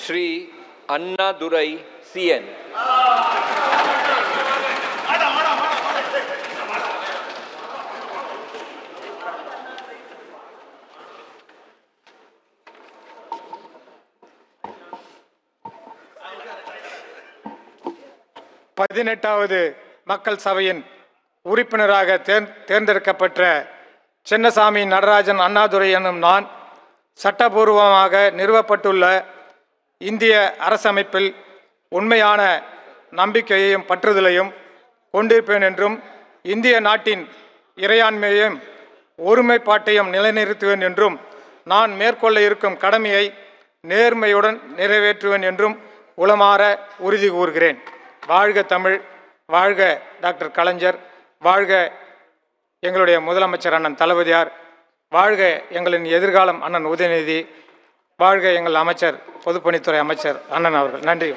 Shri Annadurai CN. பதினெட்டாவது மக்கள் சபையின் உறுப்பினராக தேர்ந்தெடுக்கப்பட்ட சின்னசாமி நடராஜன் அண்ணாதுரை எனும் நான் சட்டபூர்வமாக நிறுவப்பட்டுள்ள இந்திய அரசமைப்பில் உண்மையான நம்பிக்கையையும் பற்றுதலையும் கொண்டிருப்பேன் என்றும் இந்திய நாட்டின் இறையாண்மையையும் ஒருமைப்பாட்டையும் நிலைநிறுத்துவேன் என்றும் நான் மேற்கொள்ள இருக்கும் கடமையை நேர்மையுடன் நிறைவேற்றுவேன் என்றும் உளமாற உறுதி கூறுகிறேன். வாழ்க தமிழ், வாழ்க டாக்டர் கலைஞர், வாழ்க எங்களுடைய முதலமைச்சர் அண்ணன் தளபதியார், வாழ்க எங்களின் எதிர்காலம் அண்ணன் உதயநிதி, வாழ்க எங்கள் அமைச்சர் பொதுப்பணித்துறை அமைச்சர் அண்ணன் அவர்கள். நன்றி.